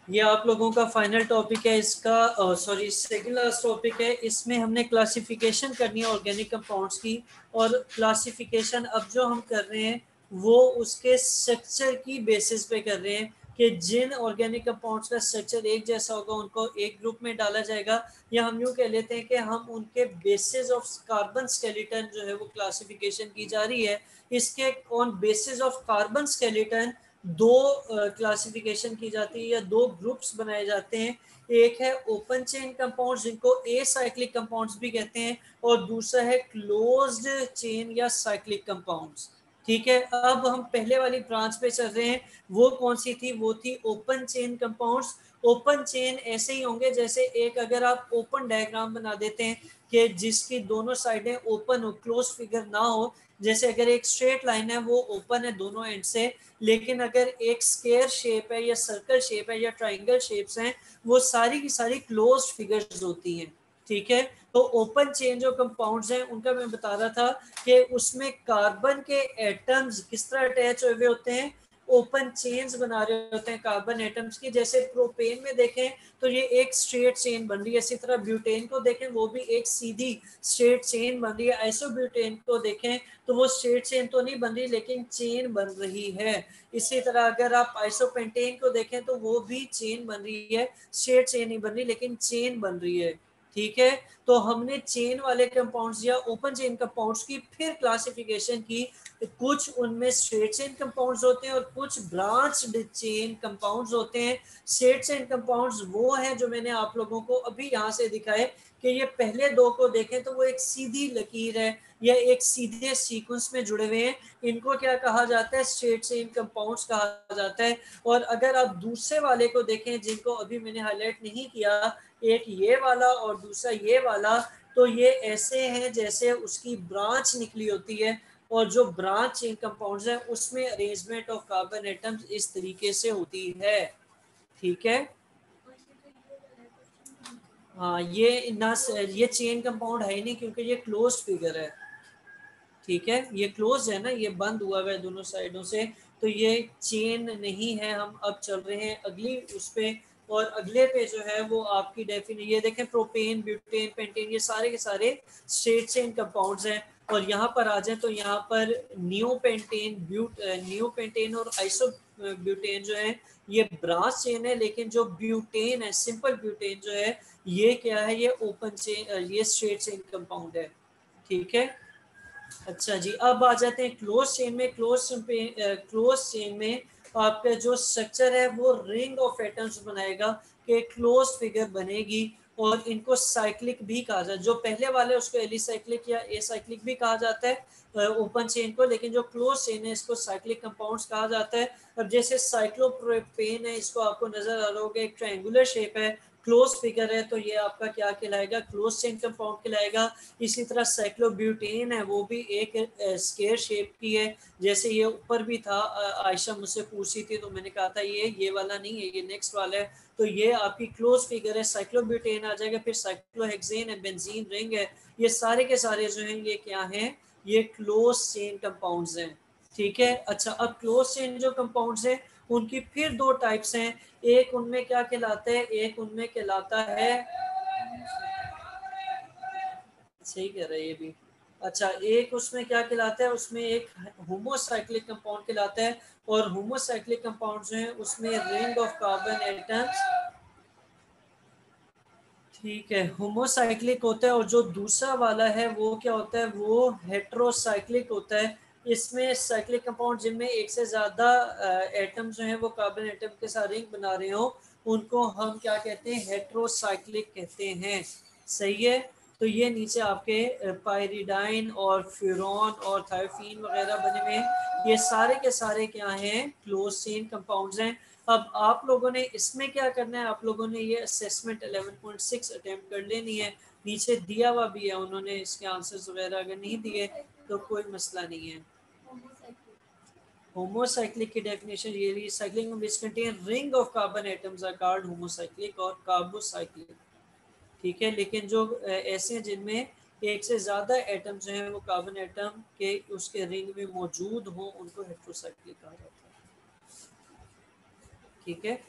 ये आप लोगों का फाइनल टॉपिक है इसका, सॉरी सेकंड लास्ट टॉपिक है। इसमें हमने क्लासिफिकेशन करनी है ऑर्गेनिक कंपाउंड्स की, और क्लासिफिकेशन अब जो हम कर रहे हैं वो उसके स्ट्रक्चर की बेसिस पे कर रहे हैं कि जिन ऑर्गेनिक कंपाउंड्स का स्ट्रक्चर एक जैसा होगा उनको एक ग्रुप में डाला जाएगा, या हम यूँ कह लेते हैं कि हम उनके बेसिस ऑफ कार्बन स्केलेटन जो है वो क्लासिफिकेशन की जा रही है। इसके on basis of carbon skeleton दो क्लासिफिकेशन की जाती है या दो ग्रुप्स बनाए जाते हैं। एक है ओपन चेन कंपाउंड्स जिनको ए साइक्लिक कंपाउंड्स भी कहते हैं, और दूसरा है क्लोज्ड चेन या साइक्लिक कंपाउंड्स। ठीक है, अब हम पहले वाली ब्रांच पे चल रहे हैं। वो कौन सी थी? वो थी open chain compounds. Open chain ऐसे ही होंगे जैसे एक अगर आप ओपन डायग्राम बना देते हैं कि जिसकी दोनों साइडें ओपन हो, क्लोज फिगर ना हो। जैसे अगर एक स्ट्रेट लाइन है वो ओपन है दोनों एंड से, लेकिन अगर एक स्क्वायर शेप है या सर्कल शेप है या ट्राइंगल शेप्स हैं वो सारी की सारी क्लोज्ड फिगर्स होती हैं। ठीक है, तो ओपन चेन जो कंपाउंड्स हैं उनका मैं बता रहा था कि उसमें कार्बन के एटम्स किस तरह अटैच हुए होते हैं, ओपन चेन्स बना रहे होते हैं कार्बन एटम्स की। जैसे प्रोपेन में देखें तो ये एक स्ट्रेट चेन बन रही है, इसी तरह ब्यूटेन को देखें वो भी एक सीधी स्ट्रेट चेन बन रही है। आइसोब्यूटेन को देखें तो वो स्ट्रेट चेन तो नहीं बन रही लेकिन चेन बन रही है। इसी तरह अगर आप आइसोपेंटेन को देखें तो वो भी चेन बन रही है, स्ट्रेट चेन नहीं बन रही लेकिन चेन बन रही है। ठीक है, तो हमने चेन वाले कंपाउंड्स या ओपन चेन कंपाउंड्स की फिर क्लासिफिकेशन की। कुछ उनमें स्ट्रेट चेन कंपाउंड्स होते हैं और कुछ ब्रांच्ड चेन कंपाउंड्स होते हैं। स्ट्रेट चेन कंपाउंड्स वो हैं जो मैंने आप लोगों को अभी यहाँ से दिखाए कि ये पहले दो को देखें तो वो एक सीधी लकीर है या एक सीधे सीक्वेंस में जुड़े हुए हैं। इनको क्या कहा जाता है? स्ट्रेट चेन कंपाउंड्स कहा जाता है। और अगर आप दूसरे वाले को देखें जिनको अभी मैंने हाईलाइट नहीं किया, एक ये वाला और दूसरा ये वाला, तो ये ऐसे हैं जैसे उसकी ब्रांच निकली होती है। और जो ब्रांच चेन कंपाउंड्स है उसमें अरेंजमेंट ऑफ कार्बन एटम्स इस तरीके से होती है। ठीक है, हाँ ये ना ये चेन कंपाउंड है ही नहीं क्योंकि ये क्लोज्ड फिगर है। ठीक है, ये क्लोज है ना, ये बंद हुआ है दोनों साइडों से, तो ये चेन नहीं है। हम अब चल रहे हैं अगली उस पे, और अगले पे जो है वो आपकी डेफिनेशन ये देखें, प्रोपेन ब्यूटेन पेंटेन ये सारे के सारे स्ट्रेट चेन कंपाउंड्स हैं। और यहाँ पर आ जाए तो यहाँ पर नियोपेंटेन और आइसो ब्यूटेन जो है ये ब्रांच चेन है, लेकिन जो ब्यूटेन है, सिंपल ब्यूटेन जो है ये क्या है? ये ओपन चेन, ये स्ट्रेट चेन कंपाउंड है। ठीक है, अच्छा जी, अब आ जाते हैं क्लोज चेन में। क्लोज चेन में आपका जो स्ट्रक्चर है वो रिंग ऑफ एटम्स बनाएगा कि क्लोज फिगर बनेगी। और इनको साइक्लिक भी कहा जाता है। जो पहले वाले उसको एलिसाइक्लिक या एसाइक्लिक भी कहा जाता है ओपन चेन को, लेकिन जो क्लोज चेन है इसको साइक्लिक कंपाउंड्स कहा जाता है। अब जैसे साइक्लोप्रोपेन है, इसको आपको नजर आ रहा होगा एक ट्रायंगुलर शेप है, क्लोज फिगर है, तो ये आपका क्या कहलाएगा? क्लोज चेन कंपाउंड कहलाएगा। इसी तरह साइक्लोब्यूटेन है वो भी एक स्क्वायर शेप की है, जैसे ये ऊपर भी था। आयशा मुझसे पूछी थी तो मैंने कहा था ये वाला नहीं है, ये नेक्स्ट वाला है। तो ये आपकी क्लोज फिगर है, साइक्लोब्यूटेन आ जाएगा। फिर साइक्लोहेक्सेन है, बेंजीन रिंग है, ये सारे के सारे जो हैं ये क्या हैं? ये क्लोज चेन कंपाउंड्स हैं। ठीक है, अच्छा अब क्लोज चेन जो कंपाउंड्स हैं उनकी फिर दो टाइप्स हैं। एक उनमें क्या कहलाता है? एक उनमें कहलाता है, सही कह रहे हैं ये भी। अच्छा, एक उसमें क्या कहलाता है? उसमें एक होमोसाइक्लिक कंपाउंड कहलाता है। और होमोसाइक्लिक कंपाउंड जो है उसमें रिंग ऑफ कार्बन एटम्स, ठीक है, होमोसाइक्लिक होता है। और जो दूसरा वाला है वो क्या होता है? वो हेट्रोसाइक्लिक होता है। इसमें साइक्लिक कंपाउंड जिनमें एक से ज़्यादा एटम जो हैं वो कार्बन एटम के साथ रिंग बना रहे हो उनको हम क्या कहते हैं? हेट्रोसाइक्लिक कहते हैं। सही है, तो ये नीचे आपके पायरिडाइन और फ्यूरॉन और थायोफीन वगैरह बने हुए हैं। ये सारे के सारे क्या हैं? क्लोज चेन कंपाउंड्स हैं। अब आप लोगों ने इसमें क्या करना है? आप लोगों ने ये असेसमेंट 11.6 अटेम्प्ट कर लेनी है। नीचे दिया हुआ भी है, उन्होंने इसके आंसर्स वगैरह अगर नहीं दिए तो कोई मसला नहीं है। होमोसाइक्लिक की डेफिनेशन ये recycling which contain ring of carbon atoms are called homocyclic और कार्बोसाइक्लिक। ठीक है, लेकिन जो ऐसे हैं जिनमें एक से ज़्यादा एटम जो हैं वो कार्बन एटम के उसके रिंग में मौजूद हों उनको हेट्रोसाइक्लिक कहा जाता है। ठीक है,